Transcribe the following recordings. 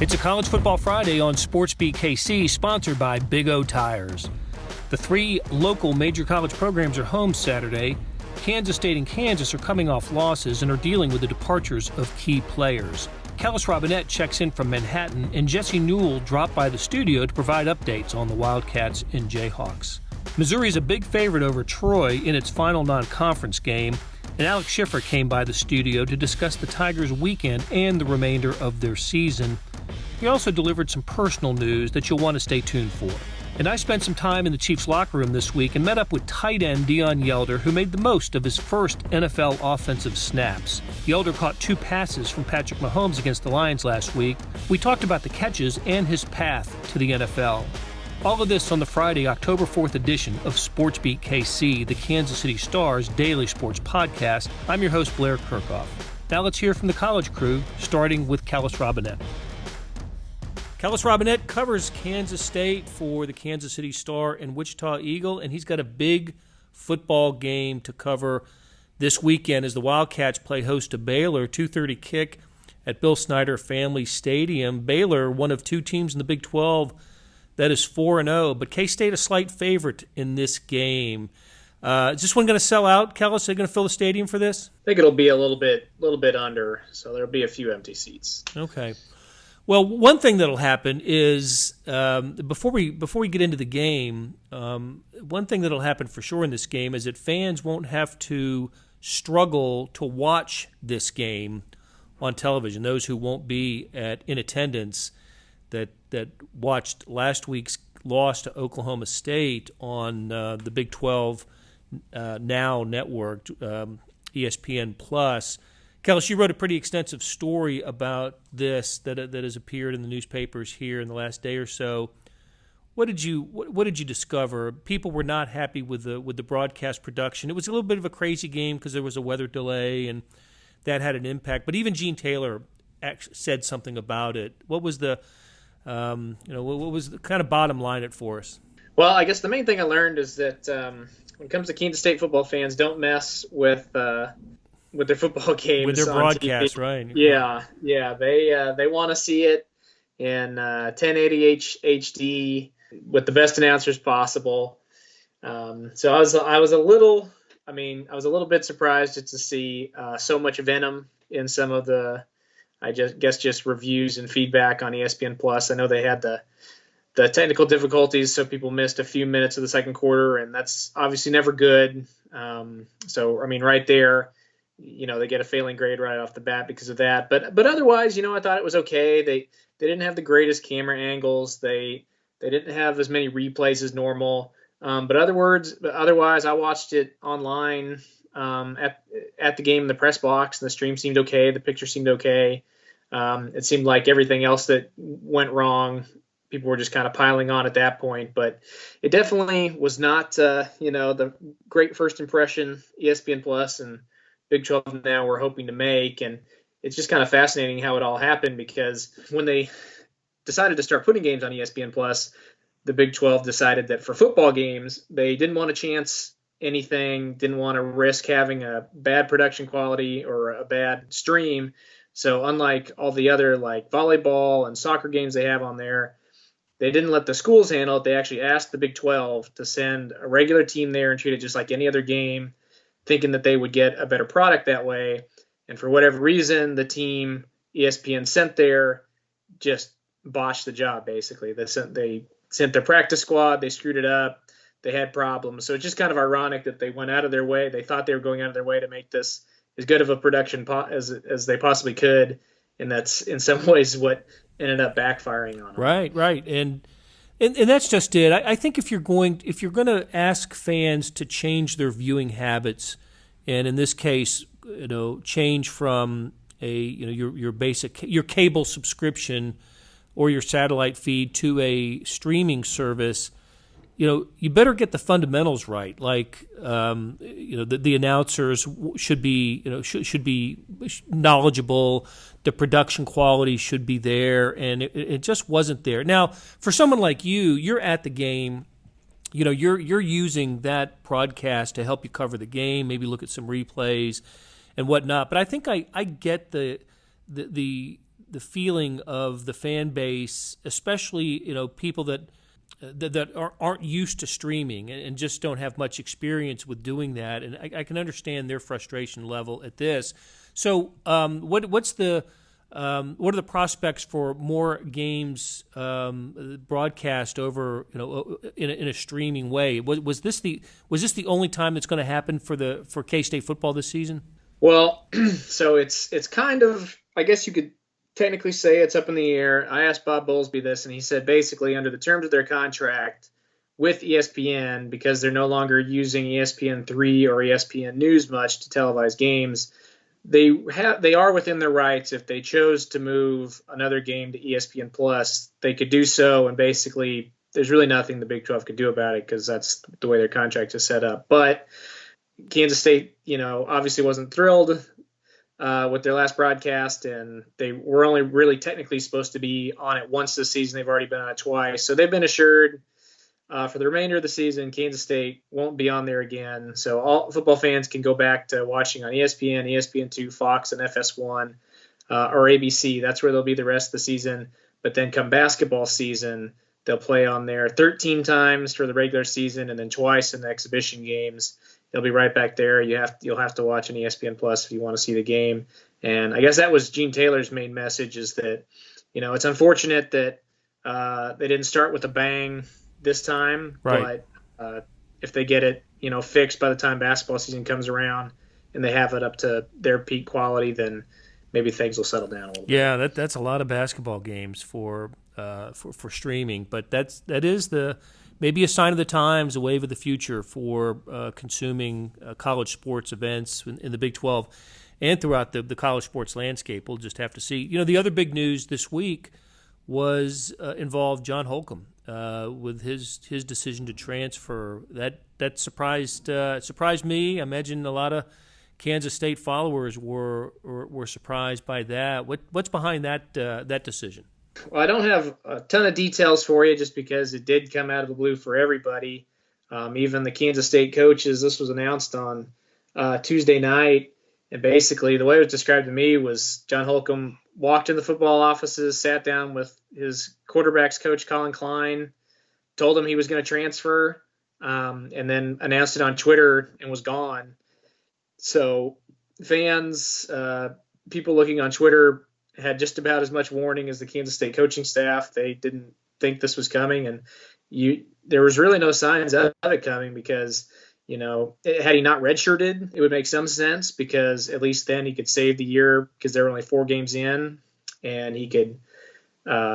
It's a College Football Friday on SportsBeat KC, sponsored by Big O Tires. The three local major college programs are home Saturday. Kansas State and Kansas are coming off losses and are dealing with the departures of key players. Kellis Robinett checks in from Manhattan, and Jesse Newell dropped by the studio to provide updates on the Wildcats and Jayhawks. Missouri is a big favorite over Troy in its final non-conference game, and Alex Schiffer came by the studio to discuss the Tigers' weekend and the remainder of their season. He also delivered some personal news that you'll want to stay tuned for. And I spent some time in the Chiefs locker room this week and met up with tight end Deon Yelder, who made the most of his first NFL offensive snaps. Yelder caught 2 passes from Patrick Mahomes against the Lions last week. We talked about the catches and his path to the NFL. All of this on the Friday, October 4th edition of SportsBeat KC, the Kansas City Star's daily sports podcast. I'm your host, Blair Kerkhoff. Now let's hear from the college crew, starting with Kellis Robinett. Kellis Robinett covers Kansas State for the Kansas City Star and Wichita Eagle, and he's got a big football game to cover this weekend as the Wildcats play host to Baylor, 2:30 kick at Bill Snyder Family Stadium. Baylor, one of 2 teams in the Big 12 that is 4-0, but K-State a slight favorite in this game. Is this one going to sell out, Kellis? Are they going to fill the stadium for this? I think it'll be a little bit under, so there'll be a few empty seats. Okay. Well, one thing that'll happen is before we get into the game, one thing that'll happen for sure in this game is that fans won't have to struggle to watch this game on television. Those who won't be in attendance that watched last week's loss to Oklahoma State on the Big 12 Now network, ESPN Plus. Kellis, you wrote a pretty extensive story about this that has appeared in the newspapers here in the last day or so. What did you discover? People were not happy with the broadcast production. It was a little bit of a crazy game because there was a weather delay and that had an impact. But even Gene Taylor said something about it. What was the what was the kind of bottom line it for us? Well, I guess the main thing I learned is that when it comes to Kansas State football fans, don't mess with their football games, with their broadcast, right? Yeah. They want to see it in 1080 HD with the best announcers possible. So I was a little bit surprised just to see so much venom in some of the, just reviews and feedback on ESPN Plus. I know they had the technical difficulties, so people missed a few minutes of the second quarter, and that's obviously never good. Right there, they get a failing grade right off the bat because of that. But otherwise, I thought it was okay. They didn't have the greatest camera angles. They didn't have as many replays as normal. But otherwise, I watched it online at the game in the press box. And the stream seemed okay. The picture seemed okay. It seemed like everything else that went wrong, people were just kind of piling on at that point. But it definitely was not, the great first impression ESPN Plus and Big 12 now we're hoping to make. And it's just kind of fascinating how it all happened, because when they decided to start putting games on ESPN Plus, the Big 12 decided that for football games, they didn't want to chance anything, didn't want to risk having a bad production quality or a bad stream. So unlike all the other like volleyball and soccer games they have on there, they didn't let the schools handle it. They actually asked the Big 12 to send a regular team there and treat it just like any other game, thinking that they would get a better product that way. And for whatever reason, the team ESPN sent there just botched the job, basically. They sent their practice squad. They screwed it up. They had problems. So it's just kind of ironic that they went out of their way. They thought they were going out of their way to make this as good of a production as they possibly could. And that's in some ways what ended up backfiring on them. Right. And that's just it. I think if you're going to ask fans to change their viewing habits, and in this case, change from your basic your cable subscription or your satellite feed to a streaming service, you better get the fundamentals right. Like, the announcers should be, should be knowledgeable. The production quality should be there, and it just wasn't there. Now, for someone like you, you're at the game. You're using that broadcast to help you cover the game, maybe look at some replays and whatnot. But I think I get the the feeling of the fan base, especially people that aren't used to streaming and just don't have much experience with doing that. And I can understand their frustration level at this. So what are the prospects for more games broadcast over in a streaming way? Was this the only time that's going to happen for K-State football this season? Well, so it's kind of, I guess you could technically say it's up in the air. I asked Bob Bowlesby this, and he said basically under the terms of their contract with ESPN, because they're no longer using ESPN3 or ESPN News much to televise games, they are within their rights. If they chose to move another game to ESPN Plus, they could do so, and basically there's really nothing the Big 12 could do about it because that's the way their contract is set up. But Kansas State, obviously wasn't thrilled with their last broadcast, and they were only really technically supposed to be on it once this season. They've already been on it twice. So they've been assured for the remainder of the season, Kansas State won't be on there again. So all football fans can go back to watching on ESPN, ESPN2, Fox, and FS1 or ABC. That's where they'll be the rest of the season. But then come basketball season, they'll play on there 13 times for the regular season and then twice in the exhibition games. They'll be right back there. You'll have to watch an ESPN Plus if you want to see the game. And I guess that was Gene Taylor's main message, is that it's unfortunate that they didn't start with a bang this time. Right. But if they get it fixed by the time basketball season comes around and they have it up to their peak quality, then maybe things will settle down a little bit. Yeah, that's a lot of basketball games for streaming, but that is maybe a sign of the times, a wave of the future for consuming college sports events in the Big 12 and throughout the college sports landscape. We'll just have to see. The other big news this week was involved John Holcomb with his decision to transfer. That surprised me. I imagine a lot of Kansas State followers were surprised by that. What's behind that decision? Well, I don't have a ton of details for you just because it did come out of the blue for everybody. Even the Kansas State coaches, this was announced on Tuesday night. And basically the way it was described to me was John Holcomb walked in the football offices, sat down with his quarterbacks coach, Colin Klein, told him he was going to transfer, and then announced it on Twitter and was gone. So fans, people looking on Twitter, had just about as much warning as the Kansas State coaching staff. They didn't think this was coming, and there was really no signs of it coming because, had he not redshirted, it would make some sense because at least then he could save the year because there were only 4 games in, and he could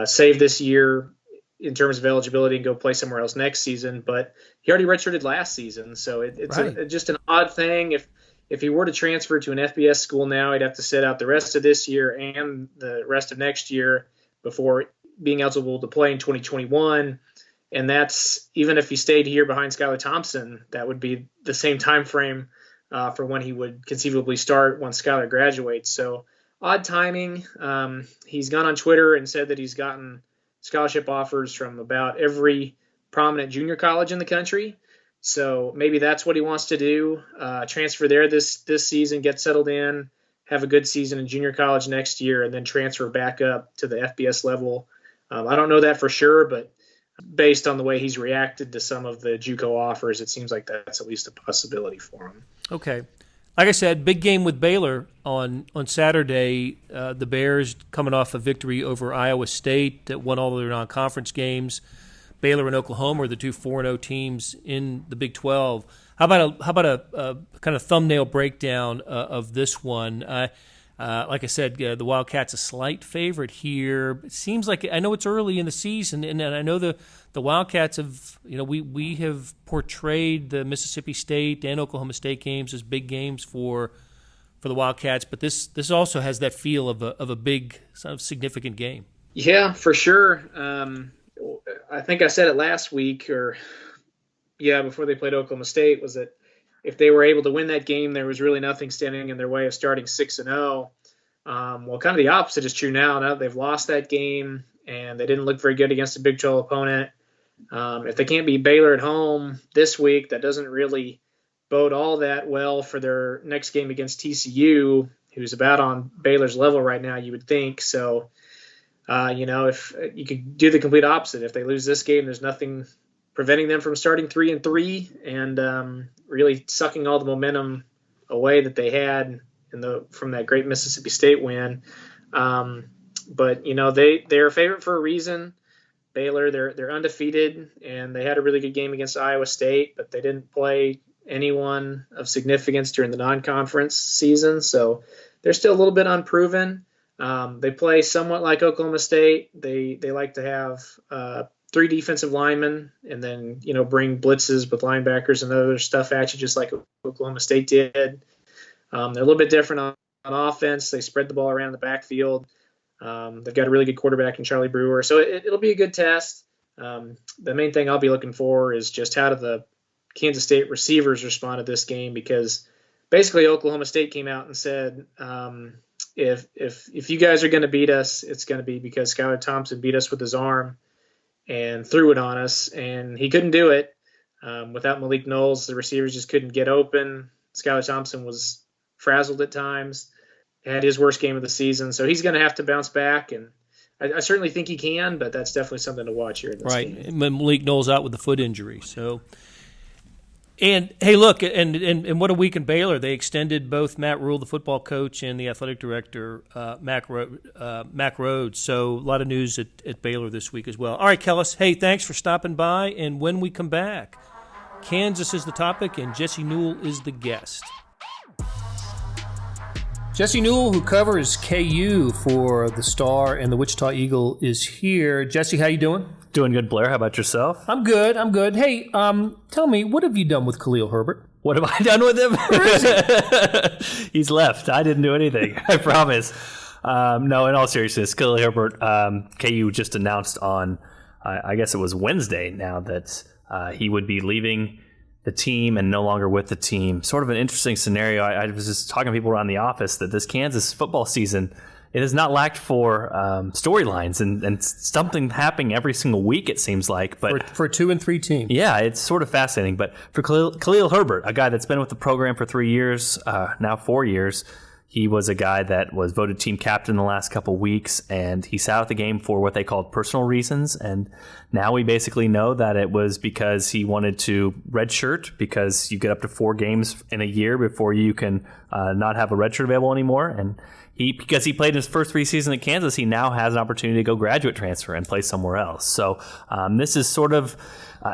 save this year in terms of eligibility and go play somewhere else next season. But he already redshirted last season, so it's right. Just an odd thing. If he were to transfer to an FBS school now, he'd have to sit out the rest of this year and the rest of next year before being eligible to play in 2021. And that's, even if he stayed here behind Skylar Thompson, that would be the same time frame for when he would conceivably start once Skylar graduates. So odd timing. He's gone on Twitter and said that he's gotten scholarship offers from about every prominent junior college in the country. So maybe that's what he wants to do, transfer there this season, get settled in, have a good season in junior college next year, and then transfer back up to the FBS level. I don't know that for sure, but based on the way he's reacted to some of the JUCO offers, it seems like that's at least a possibility for him. Okay. Like I said, big game with Baylor on Saturday. The Bears coming off a victory over Iowa State that won all their non-conference games. Baylor and Oklahoma are the two 4-0 teams in the Big 12. How about a kind of thumbnail breakdown of this one? Like I said, the Wildcats a slight favorite here. It seems like, I know it's early in the season, and I know the Wildcats have, we have portrayed the Mississippi State and Oklahoma State games as big games for the Wildcats, but this also has that feel of a big, sort of significant game. Yeah, for sure. I think I said it last week, before they played Oklahoma State, was that if they were able to win that game, there was really nothing standing in their way of starting 6-0. Well, kind of the opposite is true now. Now that they've lost that game and they didn't look very good against a Big 12 opponent. If they can't beat Baylor at home this week, that doesn't really bode all that well for their next game against TCU. who's about on Baylor's level right now, you would think. So, if you could do the complete opposite, if they lose this game, there's nothing preventing them from starting 3-3 and really sucking all the momentum away that they had from that great Mississippi State win. But they're a favorite for a reason. Baylor, they're undefeated, and they had a really good game against Iowa State, but they didn't play anyone of significance during the non-conference season, so they're still a little bit unproven. They play somewhat like Oklahoma State. They like to have 3 defensive linemen and then bring blitzes with linebackers and other stuff at you, just like Oklahoma State did. They're a little bit different on offense. They spread the ball around the backfield. They've got a really good quarterback in Charlie Brewer, so it'll be a good test. The main thing I'll be looking for is just how do the Kansas State receivers respond to this game, because basically Oklahoma State came out and said, if you guys are going to beat us, it's going to be because Skylar Thompson beat us with his arm and threw it on us, and he couldn't do it. Without Malik Knowles, the receivers just couldn't get open. Skylar Thompson was frazzled at times, had his worst game of the season, so he's going to have to bounce back, and I certainly think he can, but that's definitely something to watch here in this game. Right, Malik Knowles out with the foot injury, so... And, hey, look, and what a week in Baylor. They extended both Matt Rule, the football coach, and the athletic director, Mack Rhodes. So a lot of news at Baylor this week as well. All right, Kellis, hey, thanks for stopping by. And when we come back, Kansas is the topic and Jesse Newell is the guest. Jesse Newell, who covers KU for the Star and the Wichita Eagle, is here. Jesse, how you doing? Doing good, Blair. How about yourself? I'm good. Hey, tell me, what have you done with Khalil Herbert? What have I done with him? Where is he? He's left. I didn't do anything. I promise. No, in all seriousness, Khalil Herbert, KU just announced on, I guess it was Wednesday now, that he would be leaving the team and no longer with the team. Sort of an interesting scenario. I was just talking to people around the office that this Kansas football season, it has not lacked for storylines and something happening every single week, it seems like. But for a 2-3 team. Yeah, it's sort of fascinating. But for Khalil Herbert, a guy that's been with the program for 3 years, now 4 years, he was a guy that was voted team captain the last couple weeks, and he sat out the game for what they called personal reasons. And now we basically know that it was because he wanted to redshirt, because you get up to 4 games in a year before you can not have a redshirt available anymore. And because he played in his first 3 seasons at Kansas, he now has an opportunity to go graduate transfer and play somewhere else. So this is sort of,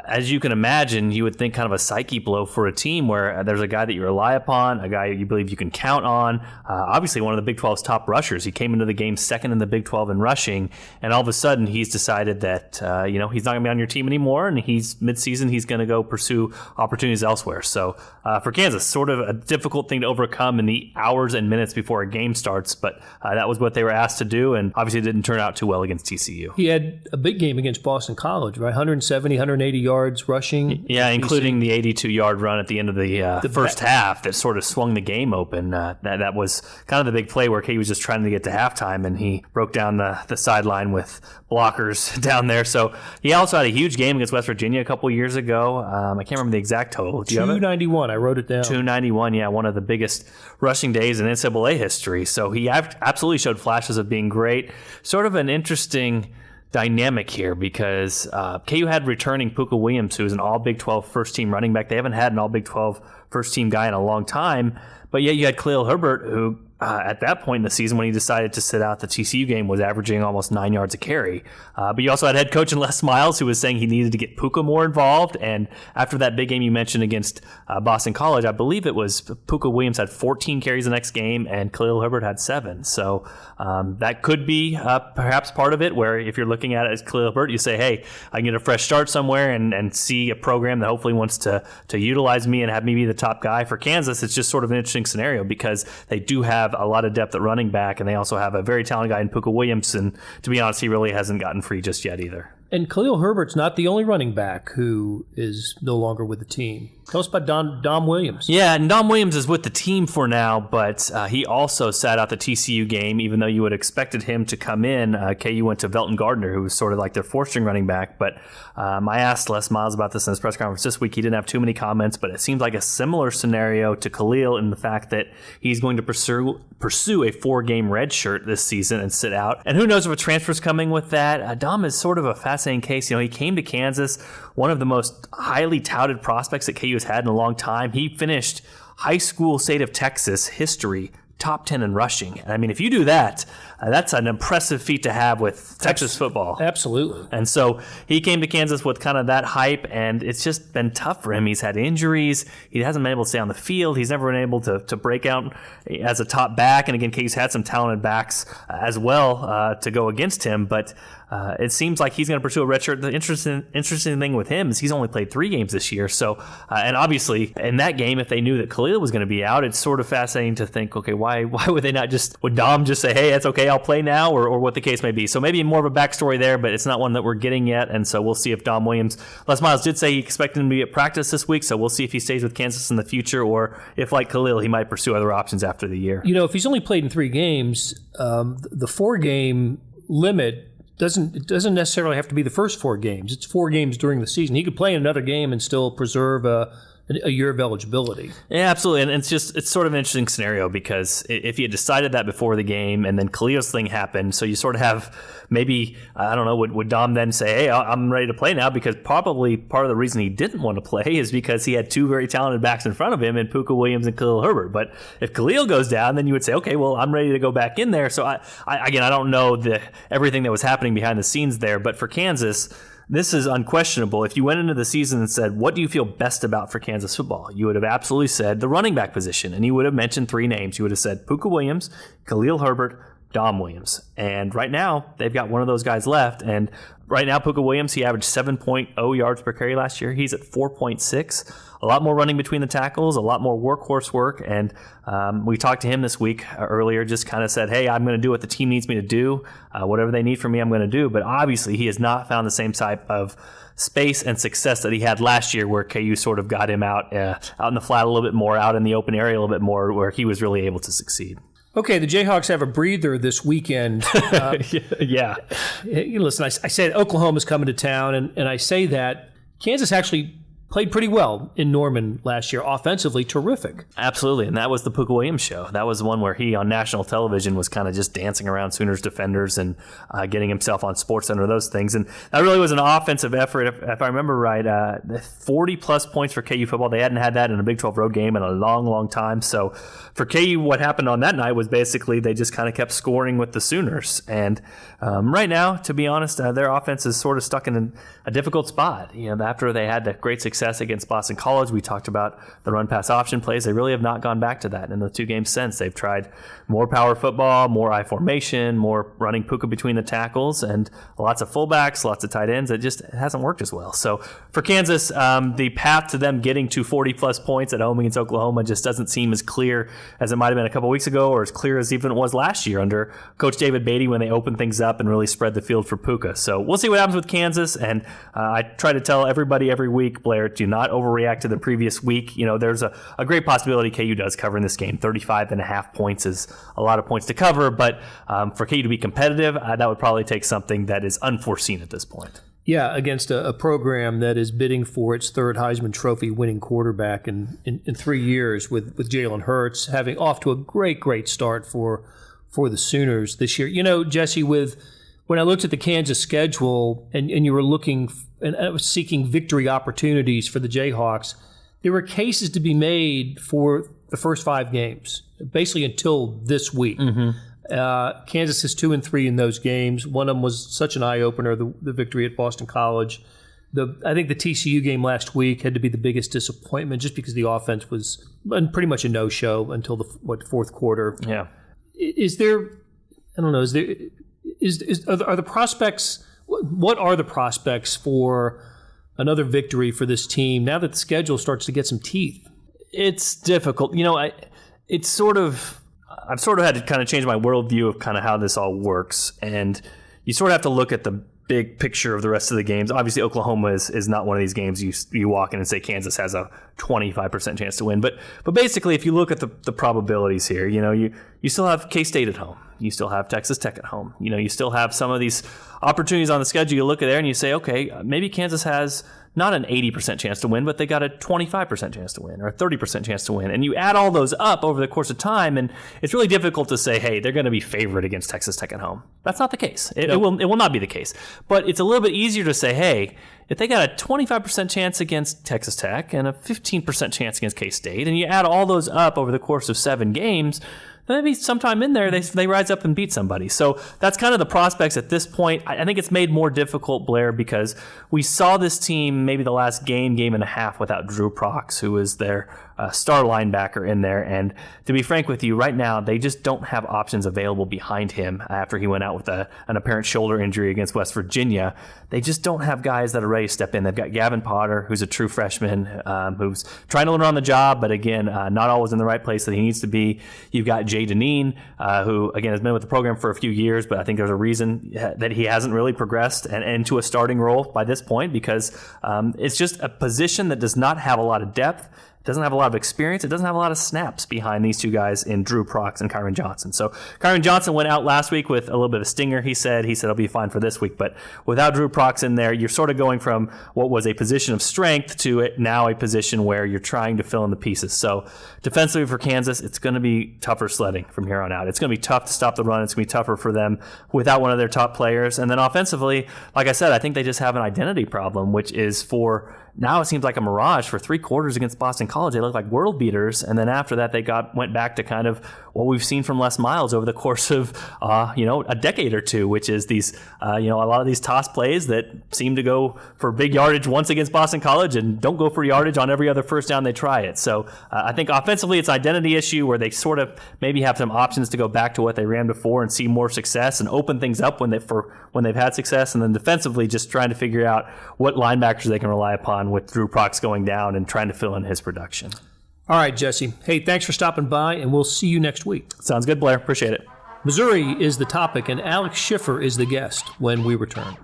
as you can imagine, you would think kind of a psyche blow for a team where there's a guy that you rely upon, a guy you believe you can count on, obviously one of the Big 12's top rushers. He came into the game second in the Big 12 in rushing, and all of a sudden he's decided that he's not going to be on your team anymore, and midseason he's going to go pursue opportunities elsewhere. So for Kansas, sort of a difficult thing to overcome in the hours and minutes before a game starts, but that was what they were asked to do, and obviously it didn't turn out too well against TCU. He had a big game against Boston College, right? 170, 180 yards rushing. Yeah, including the 82-yard run at the end of the first half that sort of swung the game open. That was kind of the big play where KU was just trying to get to halftime, and he broke down the sideline with blockers down there. So he also had a huge game against West Virginia a couple years ago. I can't remember the exact total. Do you have it? 291. I wrote it down. 291, yeah, one of the biggest rushing days in NCAA history. So he absolutely showed flashes of being great. Sort of an interesting dynamic here because KU had returning Puka Williams, who is an all-Big 12 first-team running back. They haven't had an all-Big 12 first-team guy in a long time. But yet you had Khalil Herbert, who at that point in the season when he decided to sit out the TCU game was averaging almost 9 yards a carry. But you also had head coach Les Miles, who was saying he needed to get Puka more involved. And after that big game you mentioned against Boston College, I believe it was Puka Williams had 14 carries the next game and Khalil Herbert had 7. So that could be perhaps part of it, where if you're looking at it as Khalil Herbert, you say, hey, I can get a fresh start somewhere and see a program that hopefully wants to utilize me and have me be the top guy. For Kansas, it's just sort of an interesting scenario because they do have a lot of depth at running back, and they also have a very talented guy in Puka Williams, and to be honest, he really hasn't gotten free just yet either. And Khalil Herbert's not the only running back who is no longer with the team. Tell us about Dom Williams. Yeah, and Dom Williams is with the team for now, but he also sat out the TCU game, even though you would have expected him to come in. KU went to Velton Gardner, who was sort of like their fourth-string running back. But I asked Les Miles about this in his press conference this week. He didn't have too many comments, but it seems like a similar scenario to Khalil in the fact that he's going to pursue a 4-game red shirt this season and sit out. And who knows if a transfer's coming with that. Dom is sort of a fascinating case. You know, he came to Kansas, one of the most highly touted prospects that KU has had in a long time. He finished high school state of Texas history top 10 in rushing. And I mean, if you do that, that's an impressive feat to have with Texas football. Absolutely. And so he came to Kansas with kind of that hype, and it's just been tough for him. He's had injuries. He hasn't been able to stay on the field. He's never been able to break out as a top back. And again, KU's had some talented backs as well to go against him. But it seems like he's going to pursue a redshirt. The interesting thing with him is he's only played 3 games this year. So, and obviously in that game, if they knew that Khalil was going to be out, it's sort of fascinating to think, okay, why would they not would Dom just say, hey, that's okay, I'll play now, or what the case may be. So maybe more of a backstory there, but it's not one that we're getting yet. And so we'll see if Dom Williams, Les Miles did say he expected him to be at practice this week. So we'll see if he stays with Kansas in the future, or if like Khalil, he might pursue other options after the year. You know, if he's only played in 3 games, the 4-game limit doesn't necessarily have to be the first 4 games. It's 4 games during the season. He could play in another game and still preserve a year of eligibility. Yeah, absolutely. And it's sort of an interesting scenario, because if you had decided that before the game and then Khalil's thing happened, so you sort of have maybe, I don't know, would Dom then say, hey, I'm ready to play now? Because probably part of the reason he didn't want to play is because he had 2 very talented backs in front of him in Puka Williams and Khalil Herbert. But if Khalil goes down, then you would say, okay, well, I'm ready to go back in there. So I don't know everything that was happening behind the scenes there. But for Kansas, this is unquestionable. If you went into the season and said, what do you feel best about for Kansas football? You would have absolutely said the running back position. And you would have mentioned 3 names. You would have said Puka Williams, Khalil Herbert, Dom Williams. And right now, they've got one of those guys left. And right now, Puka Williams, he averaged 7.0 yards per carry last year. He's at 4.6. A lot more running between the tackles, a lot more workhorse work. And we talked to him this week earlier, just kind of said, hey, I'm going to do what the team needs me to do. Whatever they need from me, I'm going to do. But obviously, he has not found the same type of space and success that he had last year, where KU sort of got him out in the flat a little bit more, out in the open area a little bit more, where he was really able to succeed. Okay, the Jayhawks have a breather this weekend. Yeah. Listen, I said Oklahoma's coming to town, and I say that Kansas actually played pretty well in Norman last year. Offensively, terrific. Absolutely, and that was the Puka Williams show. That was the one where he, on national television, was kind of just dancing around Sooners defenders and getting himself on SportsCenter, those things. And that really was an offensive effort, if I remember right. 40-plus points for KU football. They hadn't had that in a Big 12 road game in a long, long time. So for KU, what happened on that night was basically they just kind of kept scoring with the Sooners. And right now, to be honest, their offense is sort of stuck in a difficult spot. You know, after they had that great success against Boston College, we talked about the run-pass option plays. They really have not gone back to that in the 2 games since. They've tried more power football, more I formation, more running Puka between the tackles, and lots of fullbacks, lots of tight ends. It hasn't worked as well. So for Kansas, the path to them getting to 40-plus points at home against Oklahoma just doesn't seem as clear as it might have been a couple weeks ago, or as clear as even it was last year under Coach David Beatty when they opened things up and really spread the field for Puka. So we'll see what happens with Kansas, and I try to tell everybody every week, Blair, do not overreact to the previous week. You know, there's a great possibility KU does cover in this game. 35.5 points is a lot of points to cover, but for KU to be competitive, that would probably take something that is unforeseen at this point. Yeah, against a program that is bidding for its 3rd Heisman Trophy winning quarterback in 3 years, with Jalen Hurts having off to a great start for the Sooners this year. You know, Jesse, when I looked at the Kansas schedule and you were looking and I was seeking victory opportunities for the Jayhawks, there were cases to be made for the first 5 games, basically until this week. Mm-hmm. Kansas is 2-3 in those games. One of them was such an eye-opener, the victory at Boston College. I think the TCU game last week had to be the biggest disappointment, just because the offense was pretty much a no-show until the 4th quarter. Yeah. Is there? I don't know. Are the prospects? What are the prospects for another victory for this team now that the schedule starts to get some teeth? It's difficult. You know, I've sort of had to kind of change my worldview of kind of how this all works. And you sort of have to look at the big picture of the rest of the games, obviously Oklahoma is not one of these games you walk in and say Kansas has a 25% chance to win. But basically, if you look at the probabilities here, you still have K-State at home. You still have Texas Tech at home. You still have some of these opportunities on the schedule. You look at there and you say, okay, maybe Kansas has not an 80% chance to win, but they got a 25% chance to win or a 30% chance to win. And you add all those up over the course of time, and it's really difficult to say, hey, they're going to be favored against Texas Tech at home. That's not the case. It will not be the case. But it's a little bit easier to say, hey, if they got a 25% chance against Texas Tech and a 15% chance against K-State, and you add all those up over the course of 7 games, maybe sometime in there they rise up and beat somebody. So that's kind of the prospects at this point. I think it's made more difficult, Blair, because we saw this team maybe the last game and a half without Drew Prox, who was their star linebacker in there. And to be frank with you, right now they just don't have options available behind him after he went out with an apparent shoulder injury against West Virginia. They just don't have guys that are ready to step in. They've got Gavin Potter, who's a true freshman, who's trying to learn on the job, but again, not always in the right place that he needs to be. You've got Jay Deneen, who again has been with the program for a few years, but I think there's a reason that he hasn't really progressed and into a starting role by this point, because it's just a position that does not have a lot of depth. It doesn't have a lot of experience. It doesn't have a lot of snaps behind these two guys in Drew Prox and Kyron Johnson. So Kyron Johnson went out last week with a little bit of a stinger. He said he'll be fine for this week. But without Drew Prox in there, you're sort of going from what was a position of strength to now a position where you're trying to fill in the pieces. So defensively for Kansas, it's going to be tougher sledding from here on out. It's going to be tough to stop the run. It's going to be tougher for them without one of their top players. And then offensively, like I said, I think they just have an identity problem, which is for now it seems like a mirage. For 3 quarters against Boston College, they look like world beaters, and then after that they went back to kind of what we've seen from Les Miles over the course of a decade or two, which is these a lot of these toss plays that seem to go for big yardage once against Boston College and don't go for yardage on every other first down they try it. So I think offensively it's an identity issue where they sort of maybe have some options to go back to what they ran before and see more success and open things up when they've had success, and then defensively just trying to figure out what linebackers they can rely upon with Drew Prox going down and trying to fill in his production. All right, Jesse. Hey, thanks for stopping by, and we'll see you next week. Sounds good, Blair. Appreciate it. Missouri is the topic, and Alex Schiffer is the guest when we return.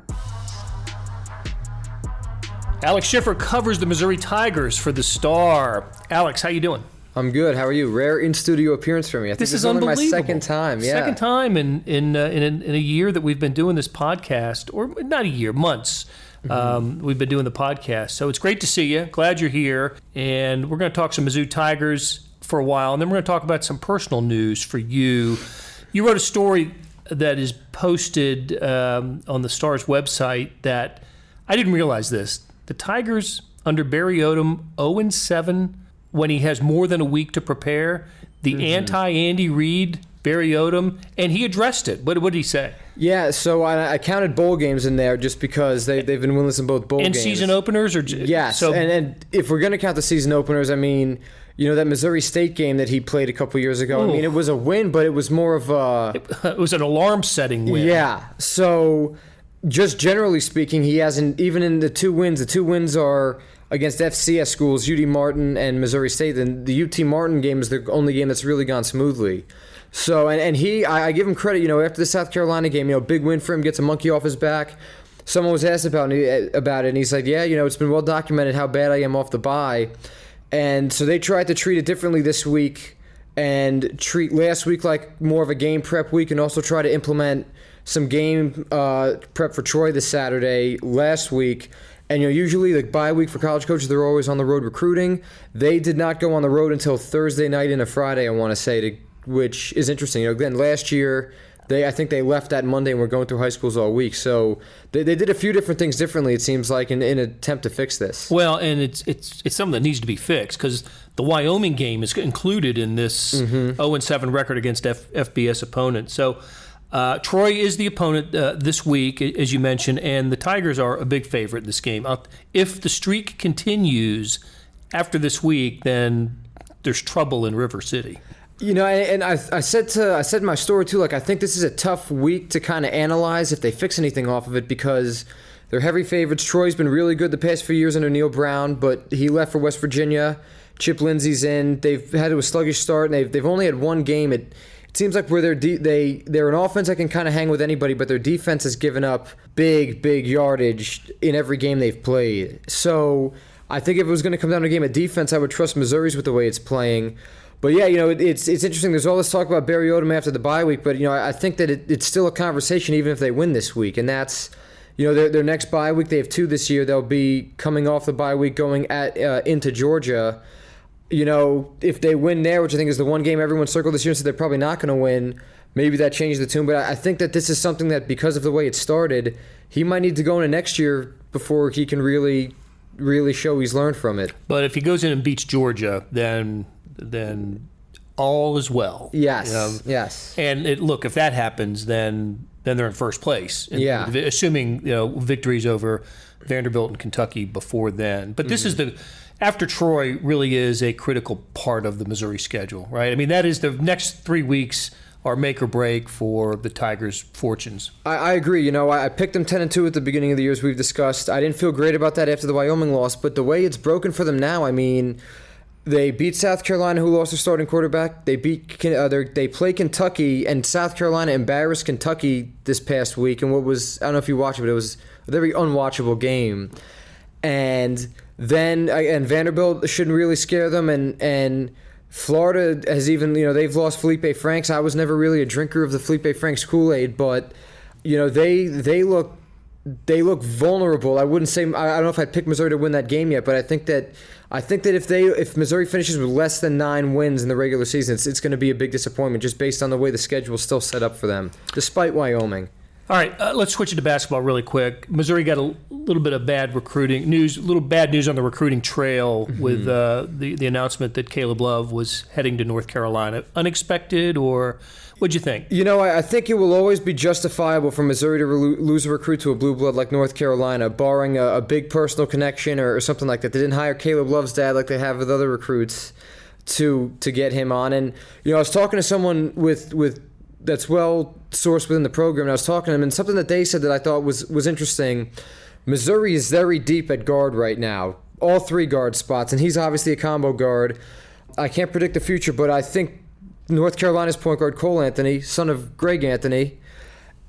Alex Schiffer covers the Missouri Tigers for the Star. Alex, how you doing? I'm good. How are you? Rare in-studio appearance for me. I think this is only unbelievable. My second time. Yeah, second time in a year that we've been doing this podcast, or not a year, months. We've been doing the podcast. So it's great to see you. Glad you're here. And we're going to talk some Mizzou Tigers for a while, and then we're going to talk about some personal news for you. You wrote a story that is posted on the Star's website that I didn't realize this. The Tigers under Barry Odom 0-7 when he has more than a week to prepare. The anti-Andy Reid Barry Odom, and he addressed it. What did he say? Yeah, so I counted bowl games in there just because they've been winless in both bowl games. And season openers? Yes, so, and if we're going to count the season openers, I mean, that Missouri State game that he played a couple years ago, I mean, it was a win, but it was more of a... It was an alarm-setting win. Yeah, so just generally speaking, he hasn't, even in the 2 wins are against FCS schools, UT Martin and Missouri State, and the UT Martin game is the only game that's really gone smoothly. So, and I give him credit, after the South Carolina game, big win for him, gets a monkey off his back. Someone was asked about it, and he's like, yeah, it's been well documented how bad I am off the bye. And so they tried to treat it differently this week and treat last week like more of a game prep week, and also try to implement some game prep for Troy this Saturday last week. And usually the bye week for college coaches, they're always on the road recruiting. They did not go on the road until Thursday night and a Friday, I want to say, which is interesting. Again, last year, I think they left that Monday and were going through high schools all week. So they did a few different things differently, it seems like, in an attempt to fix this. Well, and it's something that needs to be fixed, because the Wyoming game is included in this 0-7 record against FBS opponents. So Troy is the opponent this week, as you mentioned, and the Tigers are a big favorite in this game. If the streak continues after this week, then there's trouble in River City. And I said in my story too, I think this is a tough week to kind of analyze if they fix anything off of it, because they're heavy favorites. Troy's been really good the past few years under Neil Brown, but he left for West Virginia. Chip Lindsey's in. They've had a sluggish start, and they've only had one game at seems like where they're an offense that can kind of hang with anybody, but their defense has given up big yardage in every game they've played. So I think if it was going to come down to a game of defense, I would trust Missouri's with the way it's playing. But yeah, it's interesting. There's all this talk about Barry Odom after the bye week, but I think that it's still a conversation even if they win this week, and that's their next bye week. They have 2 this year. They'll be coming off the bye week going into Georgia. If they win there, which I think is the one game everyone circled this year and said they're probably not going to win, maybe that changes the tune. But I think that this is something that because of the way it started, he might need to go into next year before he can really show he's learned from it. But if he goes in and beats Georgia, then all is well. Yes, yes. And look, if that happens, then they're in first place. Yeah. Assuming victories over Vanderbilt and Kentucky before then. But this is after Troy really is a critical part of the Missouri schedule, right? I mean, that is the next 3 weeks are make or break for the Tigers' fortunes. I agree. I picked them 10-2 at the beginning of the year, as we've discussed. I didn't feel great about that after the Wyoming loss, but the way it's broken for them now, I mean, they beat South Carolina, who lost their starting quarterback. They play Kentucky, and South Carolina embarrassed Kentucky this past week. And I don't know if you watched it, but it was a very unwatchable game. And then Vanderbilt shouldn't really scare them, and Florida has even they've lost Felipe Franks. I was never really a drinker of the Felipe Franks Kool-Aid, but they look vulnerable. I wouldn't say I don't know if I'd pick Missouri to win that game yet, but I think that if Missouri finishes with less than 9 wins in the regular season, it's going to be a big disappointment just based on the way the schedule is still set up for them, despite Wyoming. All right, let's switch it to basketball really quick. Missouri got a little bit of bad recruiting news, bad news on the recruiting trail with the announcement that Caleb Love was heading to North Carolina. Unexpected, or what'd you think? I think it will always be justifiable for Missouri to lose a recruit to a blue blood like North Carolina, barring a big personal connection or something like that. They didn't hire Caleb Love's dad like they have with other recruits to get him on. And I was talking to someone with that's well sourced within the program, and I was talking to them, and something that they said that I thought was interesting. Missouri is very deep at guard right now, all 3 guard spots, and he's obviously a combo guard. I can't predict the future, but I think North Carolina's point guard Cole Anthony, son of Greg Anthony,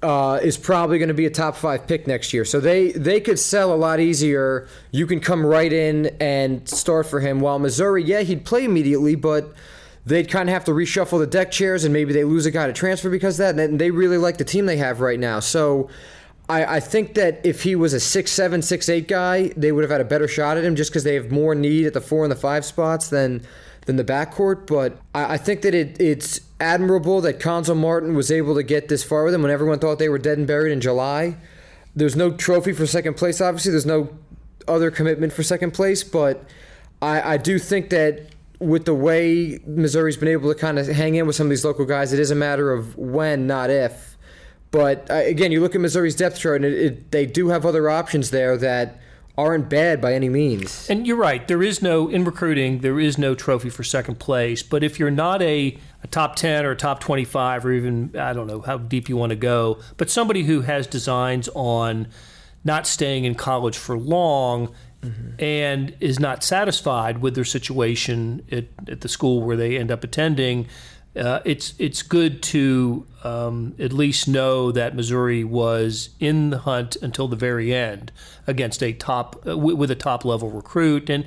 is probably going to be a top 5 pick next year. So they could sell a lot easier. You can come right in and start for him. While Missouri, he'd play immediately, but they'd kind of have to reshuffle the deck chairs, and maybe they lose a guy to transfer because of that. And they really like the team they have right now. So I think that if he was a 6'7", 6'8" guy, they would have had a better shot at him just because they have more need at the 4 and the 5 spots than the backcourt. But I think that it's admirable that Conzo Martin was able to get this far with him when everyone thought they were dead and buried in July. There's no trophy for second place, obviously. There's no other commitment for second place. But I do think that with the way Missouri's been able to kind of hang in with some of these local guys, it is a matter of when, not if. But again, you look at Missouri's depth chart, and they do have other options there that aren't bad by any means. And you're right. In recruiting, there is no trophy for second place. But if you're not a top 10 or a top 25, or even, I don't know how deep you want to go, but somebody who has designs on not staying in college for long, and is not satisfied with their situation at the school where they end up attending, it's good to at least know that Missouri was in the hunt until the very end against with a top level recruit. And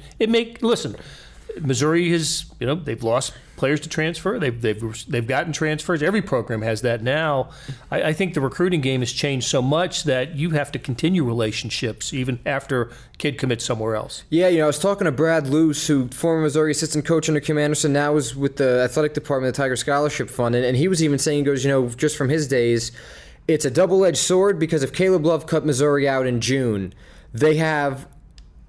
Missouri has they've lost players to transfer. They've gotten transfers. Every program has that now. I think the recruiting game has changed so much that you have to continue relationships even after a kid commits somewhere else. Yeah, I was talking to Brad Luce, who former Missouri assistant coach under Kim Anderson, now is with the athletic department of the Tiger Scholarship Fund, and he was even saying, he goes, just from his days, it's a double-edged sword because if Caleb Love cut Missouri out in June, they have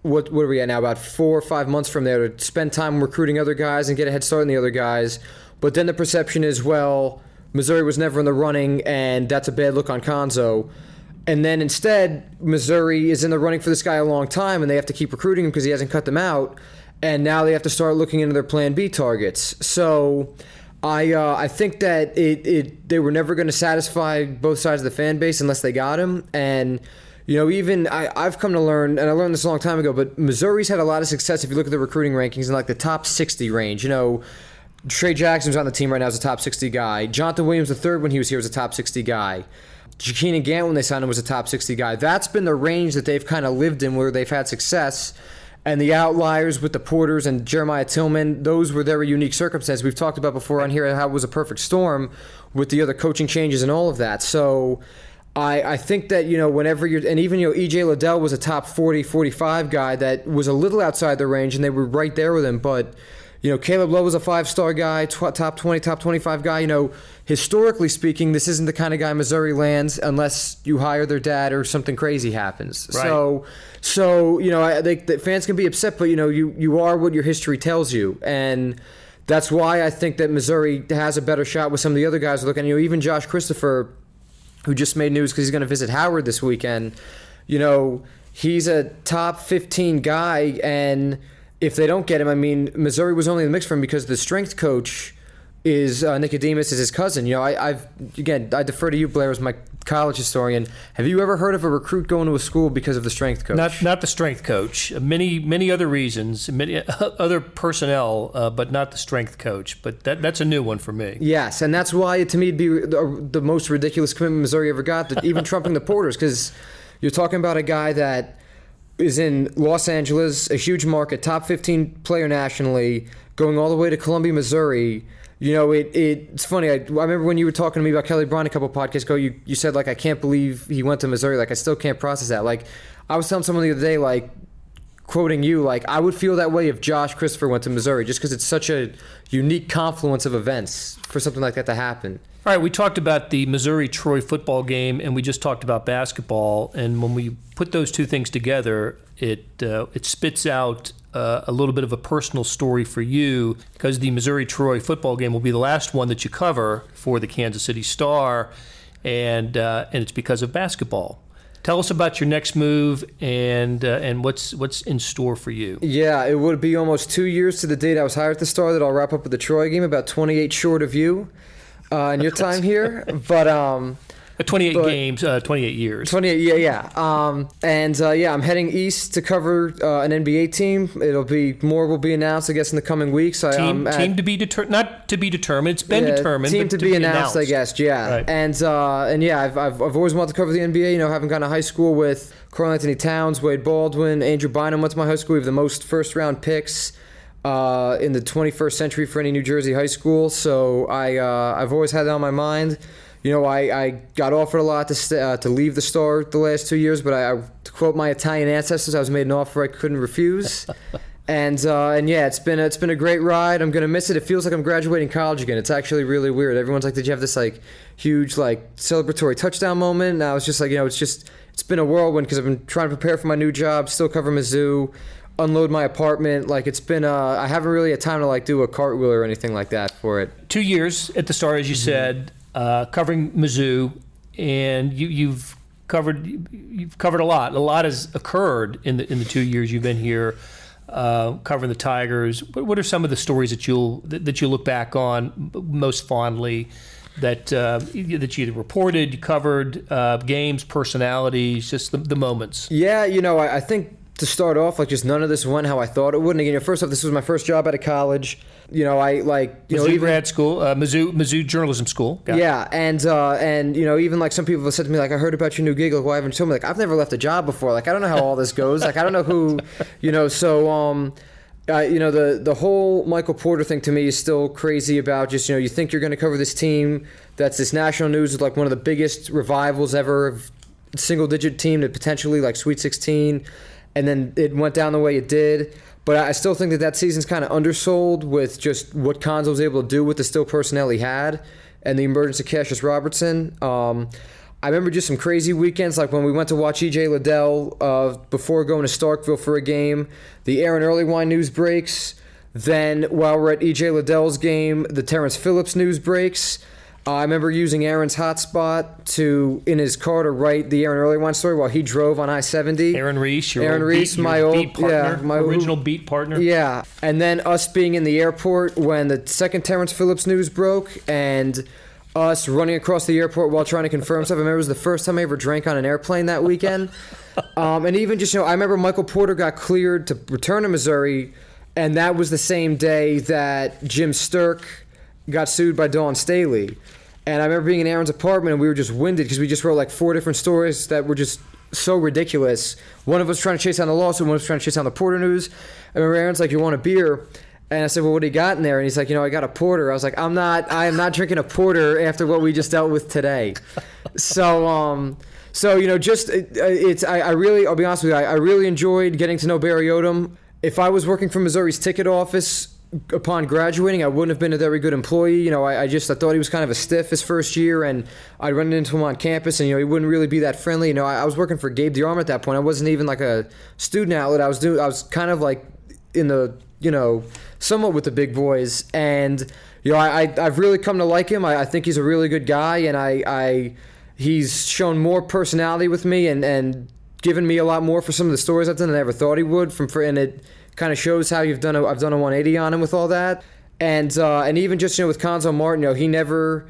what are we at now, about 4 or 5 months from there to spend time recruiting other guys and get a head start on the other guys. But then the perception is, well, Missouri was never in the running, and that's a bad look on Conzo. And then instead, Missouri is in the running for this guy a long time, and they have to keep recruiting him because he hasn't cut them out. And now they have to start looking into their Plan B targets. So I think that they were never going to satisfy both sides of the fan base unless they got him. And even I've come to learn, and I learned this a long time ago, but Missouri's had a lot of success if you look at the recruiting rankings in like the top 60 range. Trey Jackson's on the team right now as a top 60 guy. Jonathan Williams III, when he was here, was a top 60 guy. Keenan Gant, when they signed him, was a top 60 guy. That's been the range that they've kind of lived in where they've had success. And the outliers with the Porters and Jeremiah Tillman, those were very unique circumstances. We've talked about before on here how it was a perfect storm with the other coaching changes and all of that. So I think that, whenever you're, and even, E.J. Liddell was a top 40, 45 guy that was a little outside the range, and they were right there with him. But, Caleb Lowe was a 5-star guy, top 20, top 25 guy. Historically speaking, this isn't the kind of guy Missouri lands unless you hire their dad or something crazy happens. Right. So I think that fans can be upset, but, you are what your history tells you. And that's why I think that Missouri has a better shot with some of the other guys. Looking, even Josh Christopher, who just made news because he's going to visit Howard this weekend, he's a top 15 guy, and if they don't get him, Missouri was only in the mix for him because the strength coach is Nicodemus is his cousin. I defer to you, Blair, as my college historian. Have you ever heard of a recruit going to a school because of the strength coach? Not the strength coach. Many other reasons, many other personnel, but not the strength coach. But that's a new one for me. Yes, and that's why, to me, it'd be the most ridiculous commitment Missouri ever got, even trumping the Porters, because you're talking about a guy that is in Los Angeles, a huge market, top 15 player nationally, going all the way to Columbia, Missouri. It's funny. I remember when you were talking to me about Kelly Bryant a couple of podcasts ago, you said, I can't believe he went to Missouri. I still can't process that. I was telling someone the other day, quoting you, I would feel that way if Josh Christopher went to Missouri, just because it's such a unique confluence of events for something like that to happen. All right, we talked about the Missouri-Troy football game, and we just talked about basketball. And when we put those two things together, it spits out a little bit of a personal story for you, because the Missouri-Troy football game will be the last one that you cover for the Kansas City Star, and it's because of basketball. Tell us about your next move and what's in store for you. Yeah, it would be almost 2 years to the date I was hired at the Star that I'll wrap up with the Troy game, about 28 short of you in your time here. But 28 games, 28 years. 28, yeah. I'm heading east to cover an NBA team. More will be announced, I guess, in the coming weeks. Team to be not to be determined. It's been determined. Team to be announced, I guess. Yeah. Right. And I've always wanted to cover the NBA. Having gone to high school with Karl Anthony Towns, Wade Baldwin, Andrew Bynum went to my high school. We have the most first-round picks in the 21st century for any New Jersey high school. So I've always had it on my mind. I got offered a lot to leave the Star the last 2 years, but to quote my Italian ancestors, I was made an offer I couldn't refuse. And it's been a great ride. I'm gonna miss it. It feels like I'm graduating college again. It's actually really weird. Everyone's like, "Did you have this huge celebratory touchdown moment?" And I was just like, it's been a whirlwind because I've been trying to prepare for my new job, still cover Mizzou, unload my apartment. It's been I haven't really had time to do a cartwheel or anything like that for it. 2 years at the Star, as you said. Covering Mizzou, and you've covered a lot. A lot has occurred in the 2 years you've been here, covering the Tigers. What are some of the stories that you look back on most fondly that you either reported, you covered, games, personalities, just the moments? Yeah, I think to start off, just none of this went how I thought it would. And again, first off, this was my first job out of college. Mizzou grad school, Mizzou journalism school. Yeah, and even some people have said to me, I heard about your new gig. Why haven't you told me? I've never left a job before. I don't know how all this goes. I don't know who, So, the whole Michael Porter thing to me is still crazy about just you think you're going to cover this team that's this national news with one of the biggest revivals ever, of single-digit team to potentially Sweet 16, and then it went down the way it did. But I still think that season's kind of undersold with just what Konzo was able to do with the still personnel he had and the emergence of Cassius Robertson. I remember just some crazy weekends, when we went to watch E.J. Liddell before going to Starkville for a game. The Aaron Earlywine news breaks. Then while we're at E.J. Liddell's game, the Terrence Phillips news breaks. I remember using Aaron's hotspot in his car to write the Aaron Earlywine story while he drove on I-70. Aaron Reese, my old beat partner, my original beat partner. Yeah, and then us being in the airport when the second Terrence Phillips news broke, and us running across the airport while trying to confirm stuff. I remember it was the first time I ever drank on an airplane that weekend. And even just, I remember Michael Porter got cleared to return to Missouri, And that was the same day that Jim Sturck got sued by Dawn Staley. And I remember being in Aaron's apartment, and we were just winded because we just wrote like 4 different stories that were just so ridiculous. One of us trying to chase down the lawsuit, one of us trying to chase down the Porter news. I remember Aaron's like, "You want a beer?" And I said, "Well, what do you got in there?" And he's like, "I got a porter." I was like, I am not drinking a porter after what we just dealt with today. So I really, I'll be honest with you, I really enjoyed getting to know Barry Odom. If I was working for Missouri's ticket office upon graduating, I wouldn't have been a very good employee. I thought he was kind of a stiff his first year, and I run into him on campus, and he wouldn't really be that friendly. I was working for Gabe DeArm at that point. I wasn't even like a student outlet. I was kind of like in the somewhat with the big boys, and I've really come to like him. I think he's a really good guy, and he's shown more personality with me and given me a lot more for some of the stories I've done than I ever thought he would. And it kind of shows how I've done a 180 on him with all that, and even just with Conzo Martin, he never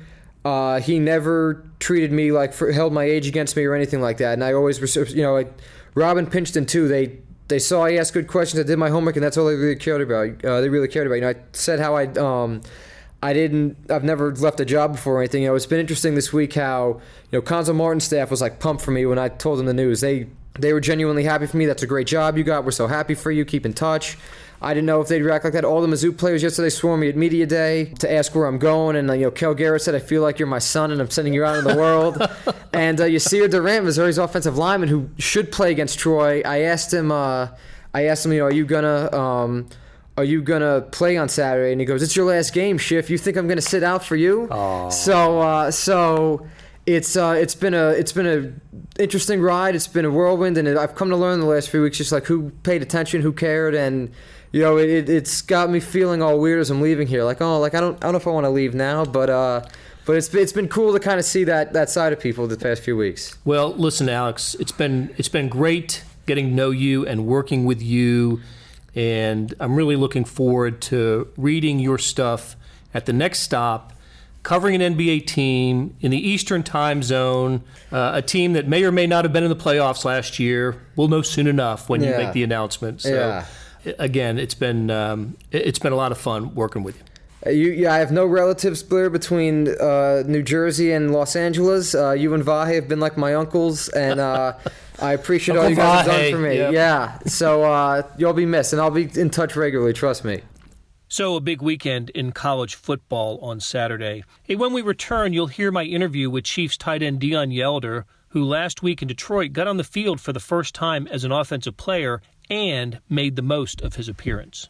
treated me like held my age against me or anything like that, and I always Robin Pinchton too. They saw I asked good questions. I did my homework, and that's all they really cared about. I said how I've never left a job before or anything. It's been interesting this week how Conzo Martin's staff was like pumped for me when I told them the news. They were genuinely happy for me. That's a great job you got. We're so happy for you. Keep in touch. I didn't know if they'd react like that. All the Mizzou players yesterday swarmed me at media day to ask where I'm going, and Kel Garrett said, "I feel like you're my son, and I'm sending you out in the world." And Yasir Durant, Missouri's offensive lineman, who should play against Troy, I asked him, are you gonna play on Saturday? And he goes, "It's your last game, Schiff. You think I'm gonna sit out for you?" Aww. So it's been a interesting ride. It's been a whirlwind, and I've come to learn the last few weeks just like who paid attention, who cared, and it's got me feeling all weird as I'm leaving here. I don't know if I want to leave now, but it's been cool to kind of see that side of people the past few weeks. Well, listen, Alex, it's been great getting to know you and working with you, and I'm really looking forward to reading your stuff at the next stop, covering an NBA team in the Eastern time zone, a team that may or may not have been in the playoffs last year. We'll know soon enough when you make the announcement. So, again, it's been a lot of fun working with you. I have no relatives, Blair, between New Jersey and Los Angeles. You and Vahe have been like my uncles, and I appreciate all you guys have done for me. Yep. Yeah, so you'll be missed, and I'll be in touch regularly, trust me. So a big weekend in college football on Saturday. Hey, when we return, you'll hear my interview with Chiefs tight end Deon Yelder, who last week in Detroit got on the field for the first time as an offensive player and made the most of his appearance.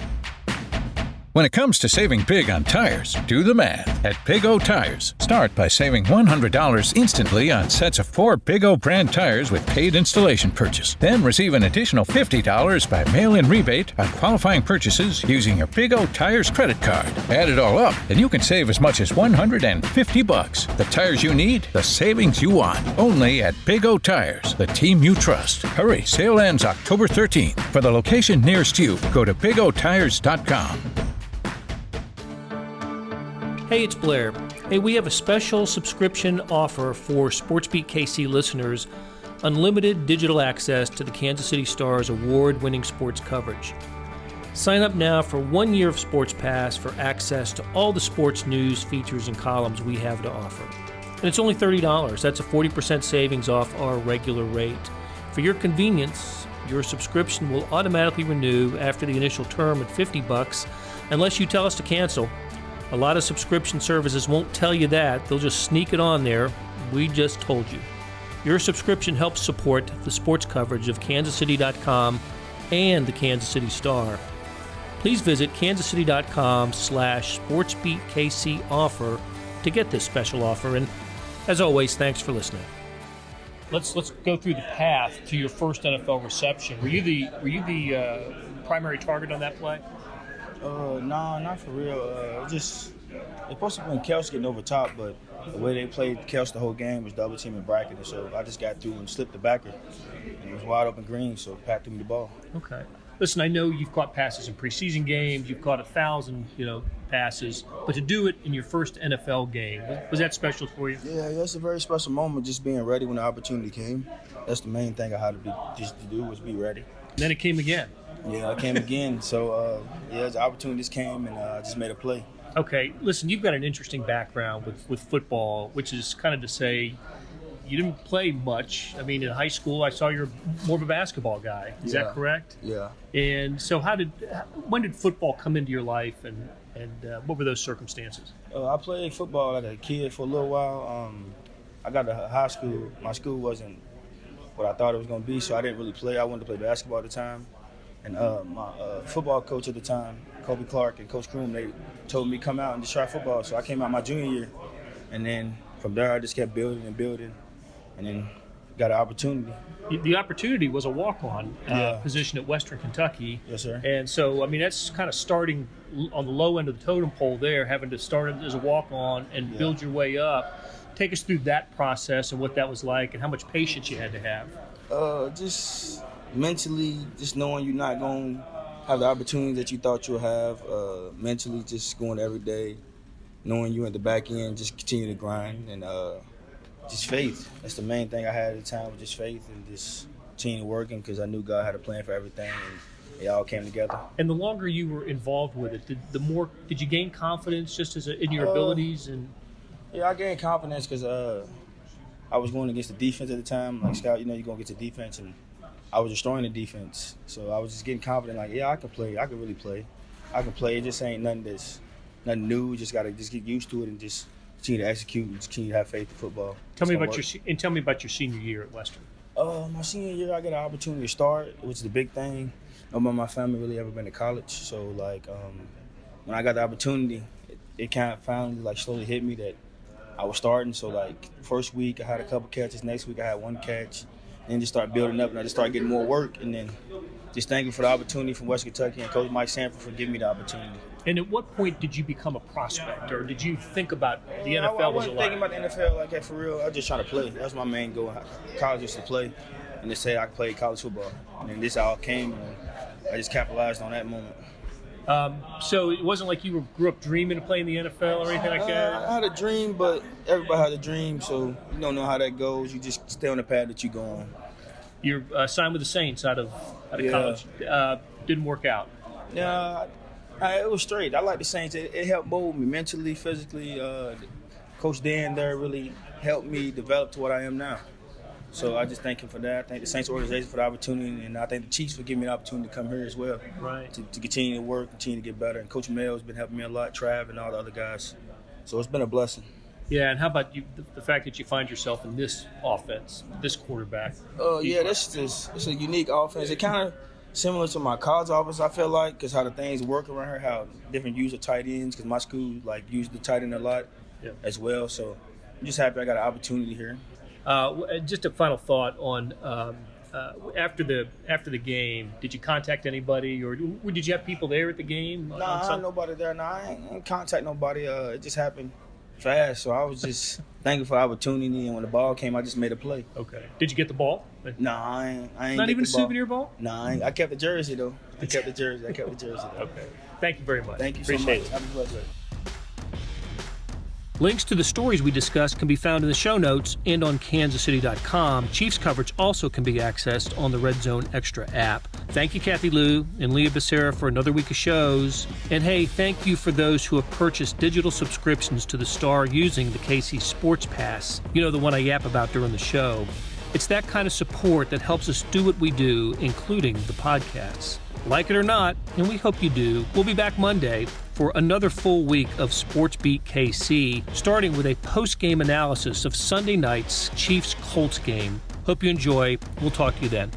When it comes to saving big on tires, do the math at Big O Tires. Start by saving $100 instantly on sets of 4 Big O brand tires with paid installation purchase. Then receive an additional $50 by mail-in rebate on qualifying purchases using your Big O Tires credit card. Add it all up, and you can save as much as $150. The tires you need, the savings you want. Only at Big O Tires, the team you trust. Hurry, sale ends October 13th. For the location nearest you, go to BigOTires.com. Hey, it's Blair. Hey, we have a special subscription offer for SportsBeat KC listeners, unlimited digital access to the Kansas City Star's award-winning sports coverage. Sign up now for 1 year of Sports Pass for access to all the sports news, features, and columns we have to offer. And it's only $30. That's a 40% savings off our regular rate. For your convenience, your subscription will automatically renew after the initial term at $50 unless you tell us to cancel. A lot of subscription services won't tell you that. They'll just sneak it on there. We just told you. Your subscription helps support the sports coverage of KansasCity.com and the Kansas City Star. Please visit kansascity.com/SportsBeatKC offer to get this special offer. And as always, thanks for listening. Let's go through the path to your first NFL reception. Were you the primary target on that play? No, not for real. It's supposed to be Kels getting over top, but the way they played Kels the whole game was double team and bracketing. So I just got through and slipped the backer. And it was wide open green, so Pat threw me the ball. Okay. Listen, I know you've caught passes in preseason games. You've caught 1,000, passes. But to do it in your first NFL game, was that special for you? Yeah, that's a very special moment. Just being ready when the opportunity came. That's the main thing I had to do was be ready. And then it came again. Yeah, I came again. So, the opportunities came, and I just made a play. Okay, listen, you've got an interesting background with football, which is kind of to say you didn't play much. I mean, in high school, I saw you're more of a basketball guy. Is that correct? Yeah. And so when did football come into your life, and what were those circumstances? I played football as a kid for a little while. I got to high school. My school wasn't what I thought it was going to be, so I didn't really play. I wanted to play basketball at the time. And my football coach at the time, Kobe Clark and Coach Kroom, they told me come out and just try football. So I came out my junior year. And then from there, I just kept building and building. And then got an opportunity. The opportunity was a walk-on position at Western Kentucky. Yes, sir. And so, I mean, that's kind of starting on the low end of the totem pole there, having to start as a walk-on and build your way up. Take us through that process and what that was like and how much patience you had to have. Just mentally, just knowing you're not going to have the opportunity that you thought you'll have. Mentally, just going every day, knowing you at the back end, just continue to grind. And just faith. That's the main thing I had at the time, was just faith and just continue working, because I knew God had a plan for everything, and it all came together. And the longer you were involved with it, did you gain confidence just in your abilities? And yeah, I gained confidence because I was going against the defense at the time. Like, Scout, you're going to get the defense, and I was destroying the defense. So I was just getting confident, like, yeah, I can play. I can really play. I can play. It just ain't nothing new. Just got to just get used to it and just continue to execute and continue to have faith in football. Tell me about your senior year at Western. My senior year, I got an opportunity to start, which is the big thing. Nobody in my family really ever been to college, so like when I got the opportunity, it kind of finally like slowly hit me that I was starting. So like first week I had a couple catches, next week I had one catch, and then just started building up, and I just started getting more work, and then just thankful for the opportunity from West Kentucky and Coach Mike Sanford for giving me the opportunity. And at what point did you become a prospect, or did you think about the NFL? I wasn't thinking about the NFL like that for real. I was just trying to play. That was my main goal. College was to play, and to say I could play college football. And then this all came, and I just capitalized on that moment. So it wasn't like you grew up dreaming of playing the NFL or anything like that? I had a dream, but everybody had a dream, so you don't know how that goes. You just stay on the path that you go on. You're signed with the Saints out of college. Didn't work out. Yeah, it was straight. I like the Saints. It helped mold me mentally, physically. Coach Dan there really helped me develop to what I am now. So I just thank him for that. I thank the Saints organization for the opportunity, and I thank the Chiefs for giving me the opportunity to come here as well. Right. To continue to work, continue to get better. And Coach Mel has been helping me a lot, Trav and all the other guys. So it's been a blessing. Yeah, and how about you? The fact that you find yourself in this offense, this quarterback. It's a unique offense. It kind of similar to my college offense, I feel like, because how the things work around here, how different use of tight ends, because my school used the tight end a lot as well. So I'm just happy I got an opportunity here. Just a final thought on after the game. Did you contact anybody, or did you have people there at the game? No, I had nobody there. No, I ain't contact nobody. It just happened fast, so I was just thankful for the opportunity. And when the ball came, I just made a play. Okay. Did you get the ball? No, I ain't. Not get even the a souvenir ball? No, I kept the jersey though. I kept the jersey. Okay. Thank you very much. Thank you so Appreciate much. it. Have a blessed day. Links to the stories we discussed can be found in the show notes and on kansascity.com. Chiefs coverage also can be accessed on the Red Zone Extra app. Thank you, Kathy Lou and Leah Becerra, for another week of shows. And hey, thank you for those who have purchased digital subscriptions to the Star using the KC Sports Pass. You know, the one I yap about during the show. It's that kind of support that helps us do what we do, including the podcasts. Like it or not, and we hope you do, we'll be back Monday for another full week of SportsBeat KC, starting with a post-game analysis of Sunday night's Chiefs-Colts game. Hope you enjoy. We'll talk to you then.